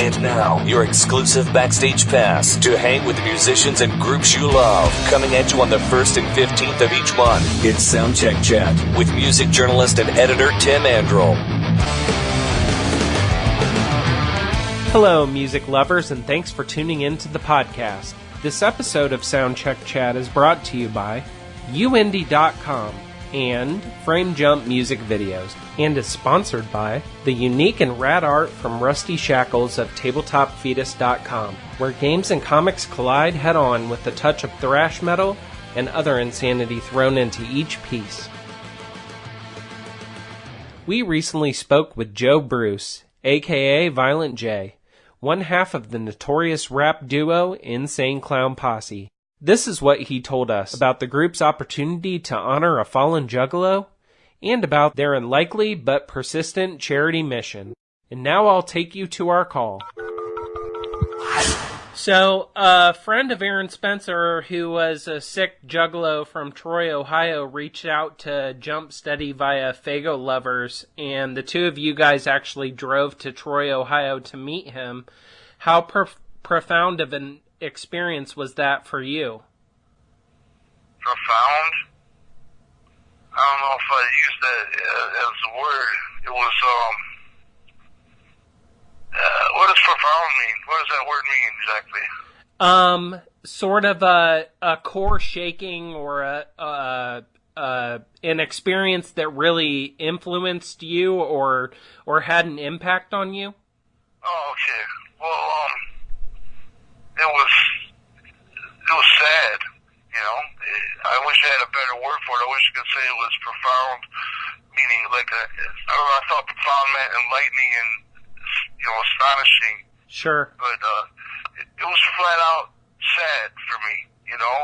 And now, your exclusive backstage pass to hang with the musicians and groups you love. Coming at you on the 1st and 15th of each month. It's Soundcheck Chat with music journalist and editor Tim Andrell. Hello, music lovers, and thanks for tuning in to the podcast. This episode of Soundcheck Chat is brought to you by uindie.com and Frame Jump Music Videos, and is sponsored by the unique and rad art from Rusty Shackles of TabletopFetus.com, where games and comics collide head-on with a touch of thrash metal and other insanity thrown into each piece. We recently spoke with Joe Bruce, aka Violent J, one half of the notorious rap duo Insane Clown Posse. This is what he told us about the group's opportunity to honor a fallen juggalo, and about their unlikely but persistent charity mission. And now I'll take you to our call. So, a friend of Aaron Spencer, who was a sick juggalo from Troy, Ohio, reached out to Jump Steady via Fago Lovers, and the two of you guys actually drove to Troy, Ohio to meet him. How profound of an experience was that for you? Profound? I don't know if I use that as a word. It was, what does profound mean? What does that word mean exactly? Sort of a core shaking or an experience that really influenced you or had an impact on you? Oh, okay. Well, it was sad, you know. I wish I had a better word for it. I wish I could say it was profound, meaning like I thought profound meant enlightening and, you know, astonishing. Sure. But it was flat out sad for me, you know.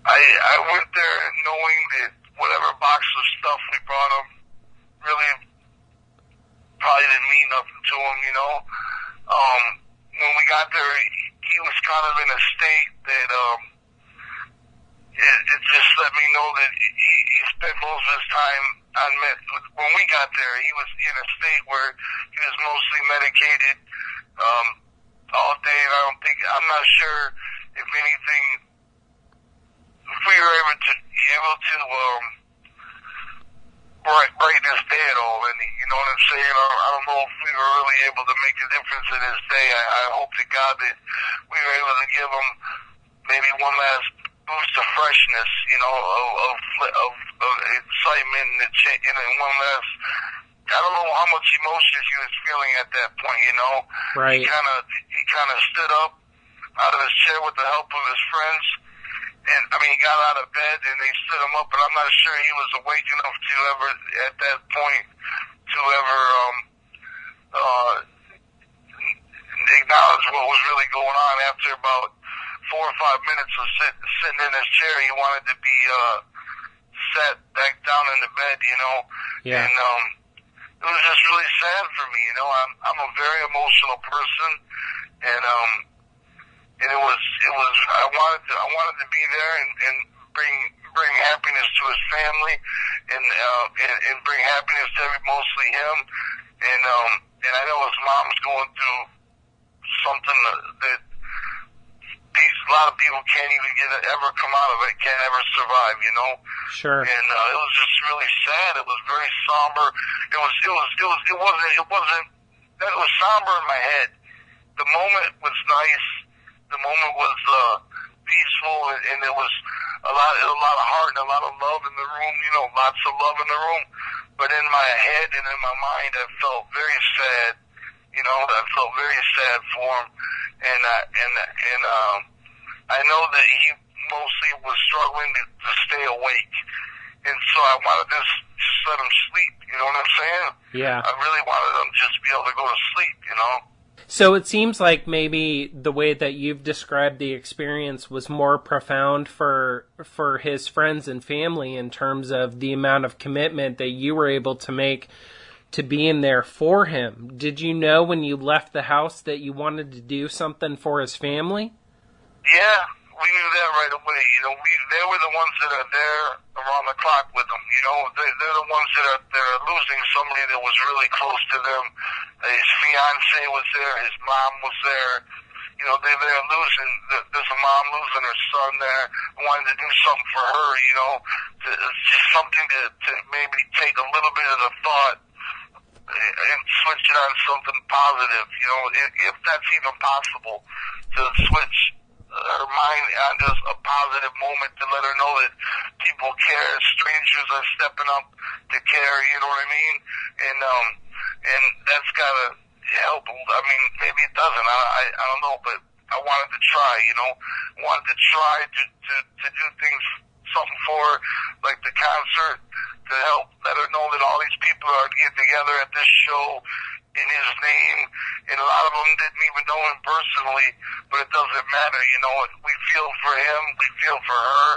I went there knowing that whatever box of stuff we brought him really probably didn't mean nothing to him, you know. When we got there, he was kind of in a state that it just let me know that he spent most of his time on meth. When we got there, he was in a state where he was mostly medicated all day, and I'm not sure if anything, if we were able to brighten his day at all, and you know what I'm saying? I don't know if we were really able to make a difference in his day. I hope to God that we were able to give him maybe one last boost of freshness, you know, of excitement, and one last, I don't know how much emotion he was feeling at that point, you know. Right. He kind of stood up out of his chair with the help of his friends. And, I mean, he got out of bed and they stood him up, but I'm not sure he was awake enough to ever, at that point, to ever acknowledge what was really going on. After about 4 or 5 minutes of sitting in his chair, he wanted to be sat back down in the bed, you know. Yeah. And it was just really sad for me, you know. I'm a very emotional person, and it was I wanted to be there and bring happiness to his family and bring happiness to mostly him, and I know his mom's going through something that a lot of people can't even ever come out of it, can't ever survive, you know. Sure. And it was just really sad. It was very somber. It was somber in my head. The moment was nice. The moment was peaceful, and there was a lot of heart and a lot of love in the room. You know, lots of love in the room. But in my head and in my mind, I felt very sad. You know, I felt very sad for him, and I know that he mostly was struggling to stay awake, and so I wanted to just let him sleep. You know what I'm saying? Yeah. I really wanted him to just be able to go to sleep. You know. So it seems like maybe the way that you've described the experience was more profound for his friends and family in terms of the amount of commitment that you were able to make to being there for him. Did you know when you left the house that you wanted to do something for his family? Yeah, we knew that right away. You know, they were the ones that are there around the clock with them. You know, they're the ones that are losing somebody that was really close to them. His fiance was there. His mom was there. You know, they're losing. There's a mom losing her son there. Wanting to do something for her. You know, it's just something to maybe take a little bit of the thought and switch it on something positive. You know, if that's even possible, to switch her mind onto a positive moment to let her know that people care, strangers are stepping up to care, you know what I mean? And that's gotta help. I mean, maybe it doesn't, I don't know, but I wanted to try, you know, wanted to try to do things, something for her, like the concert, to help let her know that all these people are getting together at this show in his name, and a lot of them didn't even know him personally, but it doesn't matter, you know, we feel for him, we feel for her,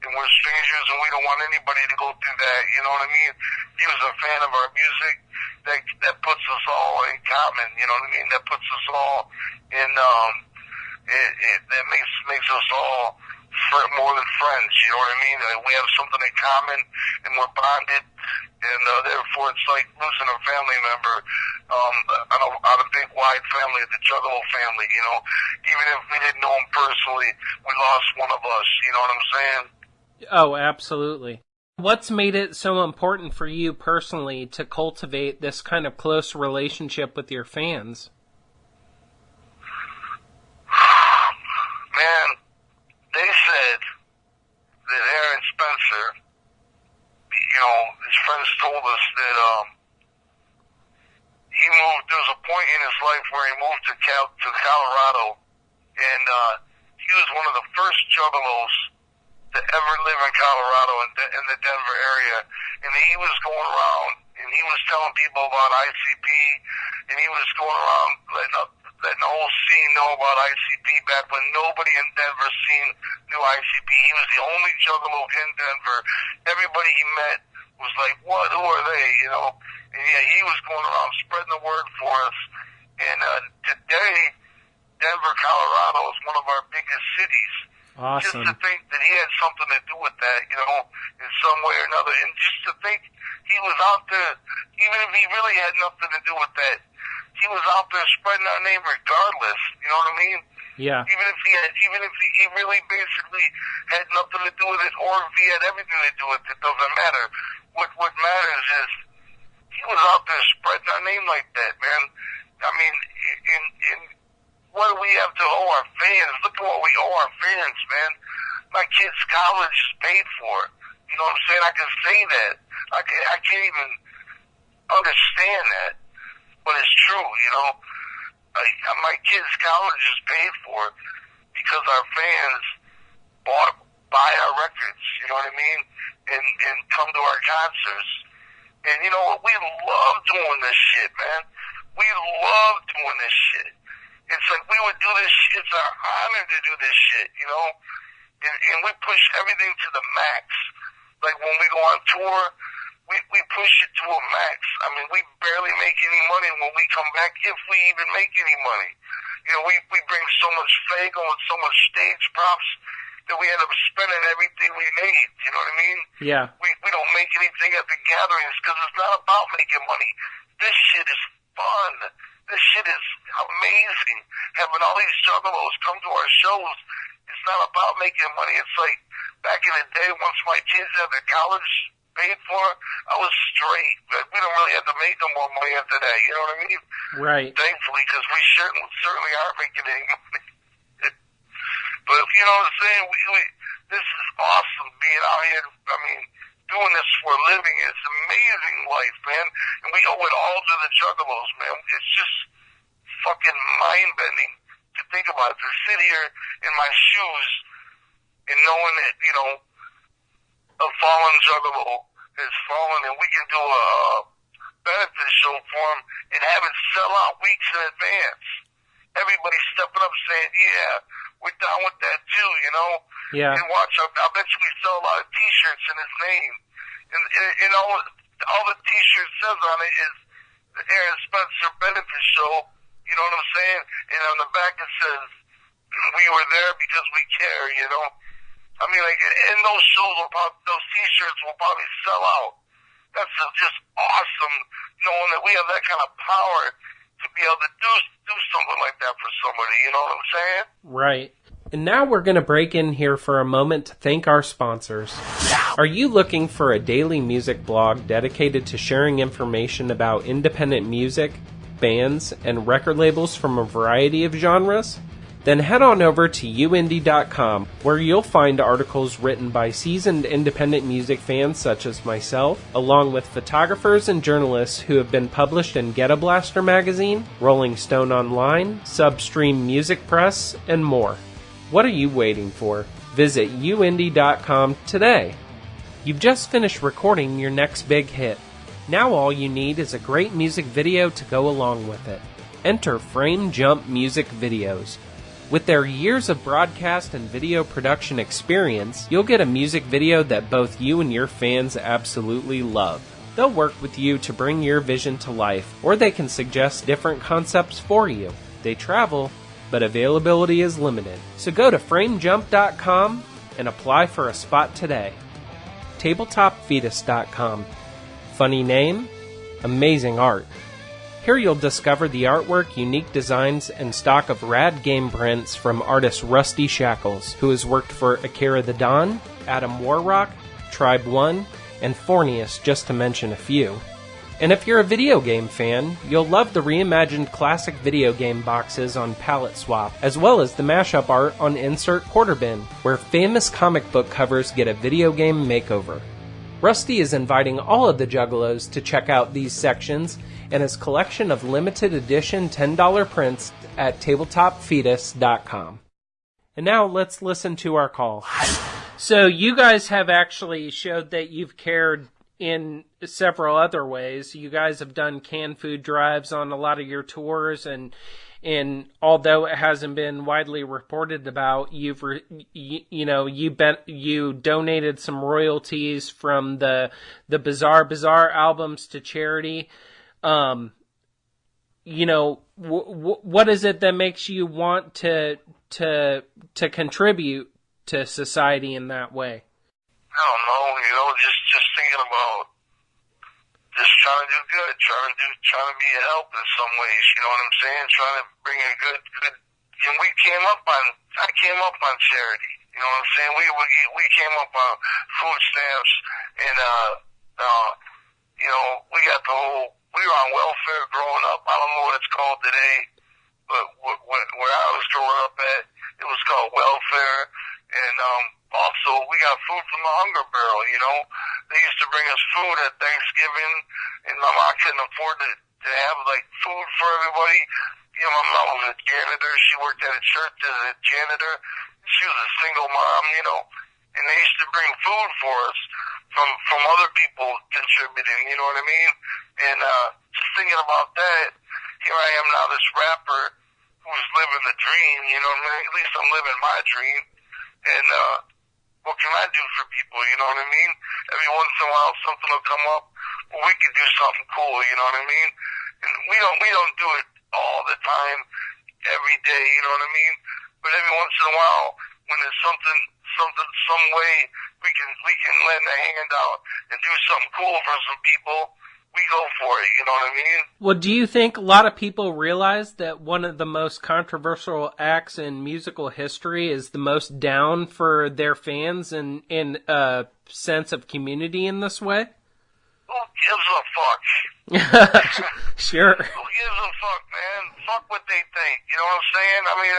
and we're strangers, and we don't want anybody to go through that, you know what I mean? He was a fan of our music, that puts us all in common, you know what I mean? That puts us all in, that makes us all more than friends, you know what I mean? We have something in common, and we're bonded, and therefore it's like losing a family member on a big wide family, the Juggalo family, you know. Even if we didn't know him personally, we lost one of us, you know what I'm saying? Oh, absolutely. What's made it so important for you personally to cultivate this kind of close relationship with your fans? Man, they said that Aaron Spencer, you know, his friends told us that he moved. There was a point in his life where he moved to Colorado, and he was one of the first juggalos to ever live in Colorado in the Denver area. And he was going around, and he was telling people about ICP, and he was going around letting the whole scene know about ICP back when nobody in Denver knew ICP. He was the only juggalo in Denver. Everybody he met was like, what? Who are they? You know? And yeah, he was going around spreading the word for us. And today, Denver, Colorado is one of our biggest cities. Awesome. Just to think that he had something to do with that, you know, in some way or another. And just to think he was out there, even if he really had nothing to do with that, he was out there spreading our name regardless, you know what I mean? Yeah. Even if he really basically had nothing to do with it, or if he had everything to do with it, doesn't matter. What matters is he was out there spreading our name like that, man. I mean, in what do we have to owe our fans? Look at what we owe our fans, man. My kid's college is paid for. You know what I'm saying? I can say that. I can't even understand that, but it's true, you know. My kid's college is paid for because our fans buy our records, you know what I mean, and come to our concerts. And you know what? We love doing this shit, man. We love doing this shit. It's like we would do this shit. It's our honor to do this shit, you know. And we push everything to the max. Like when we go on tour, we push it to a max. I mean, we barely make any money when we come back, if we even make any money. You know, we bring so much fago and so much stage props that we end up spending everything we made. You know what I mean? Yeah. We don't make anything at the gatherings because it's not about making money. This shit is fun. This shit is amazing. Having all these juggalos come to our shows, it's not about making money. It's like back in the day, once my kids had their college paid for, I was straight. But we don't really have to make no more money after that. You know what I mean? Right. Thankfully, because we certainly aren't making any money. But you know what I'm saying? This is awesome being out here. I mean, doing this for a living. It's amazing life, man. And we owe it all to the juggalos, man. It's just fucking mind-bending to think about. To sit here in my shoes and knowing that, you know, a fallen juggalo has fallen and we can do a benefit show for him and have it sell out weeks in advance. Everybody stepping up saying, yeah, we're down with that too, you know? Yeah. And watch, I bet you we sell a lot of T-shirts in his name. And all the T-shirt says on it is the Aaron Spencer Benefit Show, you know what I'm saying? And on the back it says, we were there because we care, you know. I mean, like, and those shows will probably, those T-shirts will probably sell out. That's just awesome, knowing that we have that kind of power to be able to do something like that for somebody. You know what I'm saying? Right. And now we're going to break in here for a moment to thank our sponsors. Are you looking for a daily music blog dedicated to sharing information about independent music, bands, and record labels from a variety of genres? Then head on over to uindie.com, where you'll find articles written by seasoned independent music fans such as myself, along with photographers and journalists who have been published in Ghetto Blaster magazine, Rolling Stone Online, Substream Music Press, and more. What are you waiting for? Visit uindie.com today. You've just finished recording your next big hit. Now all you need is a great music video to go along with it. Enter Frame Jump Music Videos. With their years of broadcast and video production experience, you'll get a music video that both you and your fans absolutely love. They'll work with you to bring your vision to life, or they can suggest different concepts for you. They travel, but availability is limited. So go to framejump.com and apply for a spot today. TabletopFetus.com. Funny name, amazing art. Here you'll discover the artwork, unique designs, and stock of rad game prints from artist Rusty Shackles, who has worked for Akira the Don, Adam Warrock, Tribe One, and Fornius, just to mention a few. And if you're a video game fan, you'll love the reimagined classic video game boxes on Palette Swap, as well as the mashup art on Insert Quarter Bin, where famous comic book covers get a video game makeover. Rusty is inviting all of the Juggalos to check out these sections and his collection of limited edition $10 prints at tabletopfetus.com. And now let's listen to our call. So you guys have actually showed that you've cared in several other ways. You guys have done canned food drives on a lot of your tours, and although it hasn't been widely reported about, you donated some royalties from the Bizarre albums to charity. What is it that makes you want to contribute to society in that way? I don't know, just thinking about just trying to do good, trying to be a help in some ways, you know what I'm saying? Trying to bring a good, and I came up on charity, you know what I'm saying? We came up on food stamps, and we got we were on welfare growing up. I don't know what it's called today, but where I was growing up at, it was called welfare. And also, we got food from the Hunger Barrel, you know. They used to bring us food at Thanksgiving, and my mom couldn't afford to have, like, food for everybody. You know, my mom was a janitor. She worked at a church as a janitor. She was a single mom, you know. And they used to bring food for us from other people contributing, you know what I mean? And just thinking about that, here I am now, this rapper who's living the dream, you know what I mean? At least I'm living my dream. And what can I do for people, you know what I mean? Every once in a while something will come up, well, we can do something cool, you know what I mean? And we don't do it all the time, every day, you know what I mean? But every once in a while, when there's some way we can lend a hand out and do something cool for some people, we go for it, you know what I mean? Well, do you think a lot of people realize that one of the most controversial acts in musical history is the most down for their fans and in a sense of community in this way? Who gives a fuck? Sure. Who gives a fuck, man? Fuck what they think, you know what I'm saying? I mean,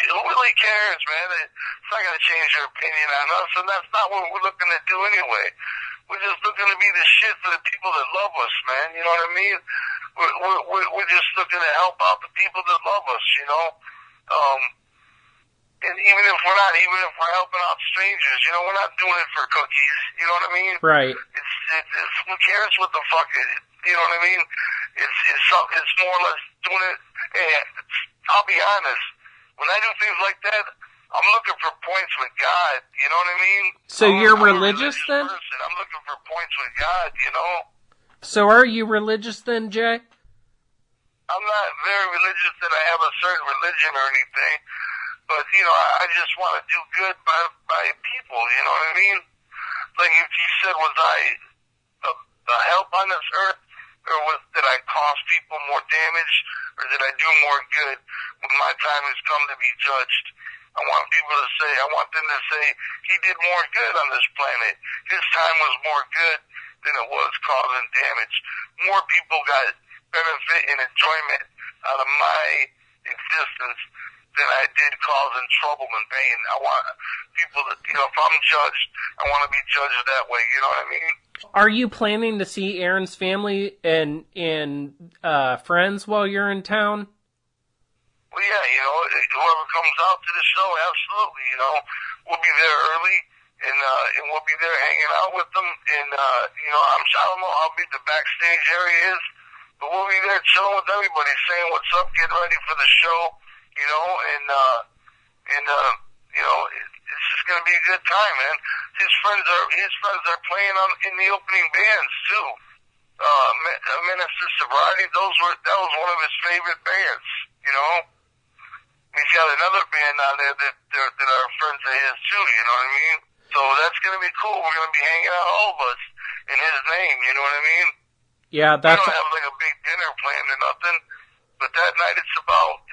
who really cares, man? It's not going to change their opinion on us, and that's not what we're looking to do anyway. We're just looking to be the shit for the people that love us, man. You know what I mean? We're just looking to help out the people that love us, you know? And even if we're helping out strangers, you know, we're not doing it for cookies, you know what I mean? Right. It's who cares what the fuck it is, you know what I mean? It's more or less doing it, and I'll be honest, when I do things like that, I'm looking for points with God, you know what I mean? So you're religious then? Person. I'm looking for points with God, you know? So are you religious then, Jay? I'm not very religious that I have a certain religion or anything, But, you know, I just want to do good by people, you know what I mean? Like if you said, was I a help on this earth, or did I cause people more damage, or did I do more good? When my time has come to be judged, I want them to say, he did more good on this planet. His time was more good than it was causing damage. More people got benefit and enjoyment out of my existence than I did causing trouble and pain. I want people to, you know, if I'm judged, I want to be judged that way, you know what I mean? Are you planning to see Aaron's family and friends while you're in town? Well, yeah, you know, whoever comes out to the show, absolutely, you know, we'll be there early, and we'll be there hanging out with them, and, you know, I don't know how big the backstage area is, but we'll be there chilling with everybody, saying what's up, getting ready for the show, you know, and you know, it's just gonna be a good time, man. His friends are playing in the opening bands too. Minister Sobriety, that was one of his favorite bands, you know. He's got another band on there that are friends of his too, you know what I mean? So that's gonna be cool. We're gonna be hanging out, all of us, in his name, you know what I mean? Yeah, that's. We don't have like a big dinner planned or nothing, but that night it's about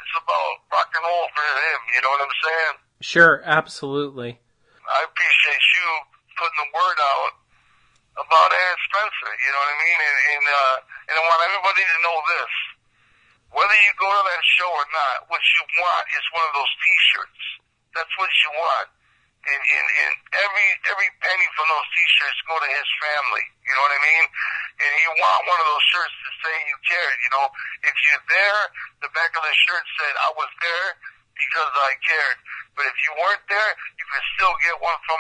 rock and roll for him, you know what I'm saying? Sure, absolutely. I appreciate you putting the word out about Aaron Spencer, you know what I mean? And I want everybody to know this. Whether you go to that show or not, what you want is one of those T-shirts. That's what you want. And every penny from those T-shirts go to his family. You know what I mean? And you want one of those shirts to say you cared. You know, if you're there, the back of the shirt said, I was there because I cared. But if you weren't there, you can still get one from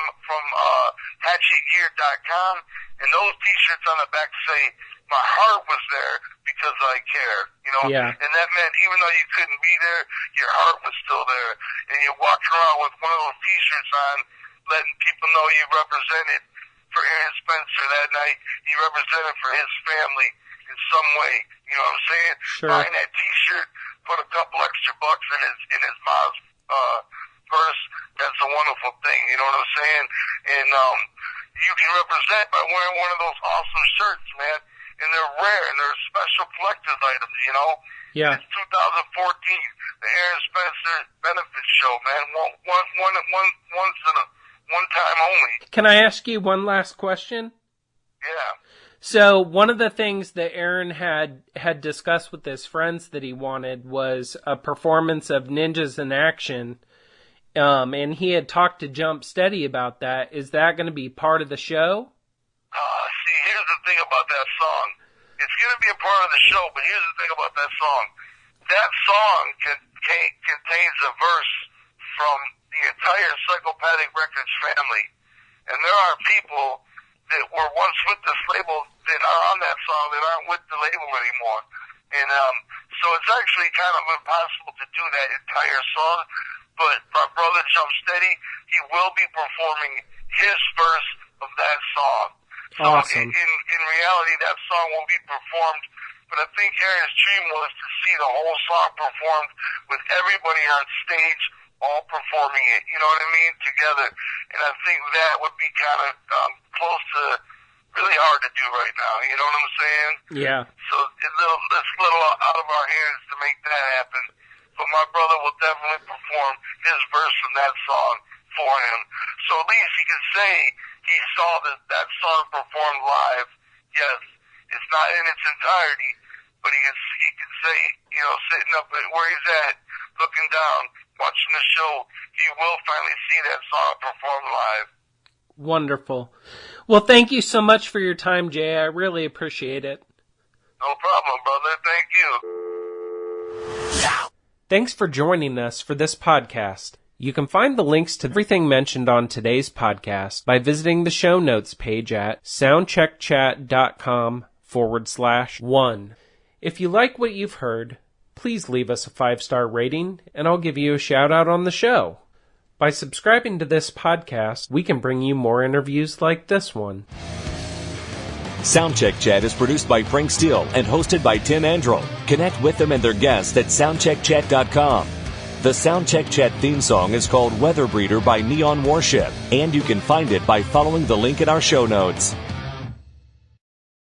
hatchetgear.com. And those T-shirts on the back say, my heart was there because I cared. You know? Yeah. And that meant even though you couldn't be there, your heart was still there. And you're walking around with one of those T-shirts on, letting people know you represented for Aaron Spencer that night. You represented for his family in some way. You know what I'm saying? Sure. Buying that T-shirt, put a couple extra bucks in his mom's purse. That's a wonderful thing. You know what I'm saying? And you can represent by wearing one of those awesome shirts, man. And they're rare, and they're special collector's items, you know? Yeah. It's 2014, the Aaron Spencer benefit show, man. One time only. Can I ask you one last question? Yeah. So one of the things that Aaron had discussed with his friends that he wanted was a performance of Ninjas in Action, and he had talked to Jump Steady about that. Is that going to be part of the show? See, here's the thing about that song. It's going to be a part of the show, but here's the thing about that song. That song contains a verse from the entire Psychopathic Records family. And there are people that were once with this label that are on that song that aren't with the label anymore. And so it's actually kind of impossible to do that entire song. But my brother Jump Steady, he will be performing his verse of that song. So awesome. In reality, that song will be performed, but I think Aaron's dream was to see the whole song performed with everybody on stage, all performing it, you know what I mean, together. And I think that would be kind of close to really hard to do right now, you know what I'm saying? Yeah. So it's a little out of our hands to make that happen. But my brother will definitely perform his verse from that song for him. So at least he can say he saw that song performed live. Yes, it's not in its entirety, but he can say, you know, sitting up where he's at, looking down, watching the show, he will finally see that song performed live. Wonderful. Well, thank you so much for your time, Jay. I really appreciate it. No problem, brother. Thank you. Thanks for joining us for this podcast. You can find the links to everything mentioned on today's podcast by visiting the show notes page at soundcheckchat.com/1. If you like what you've heard, please leave us a 5-star rating and I'll give you a shout out on the show. By subscribing to this podcast, we can bring you more interviews like this one. Soundcheck Chat is produced by Frank Steele and hosted by Tim Andro. Connect with them and their guests at soundcheckchat.com. The Soundcheck Chat theme song is called Weather Breeder by Neon Warship, and you can find it by following the link in our show notes.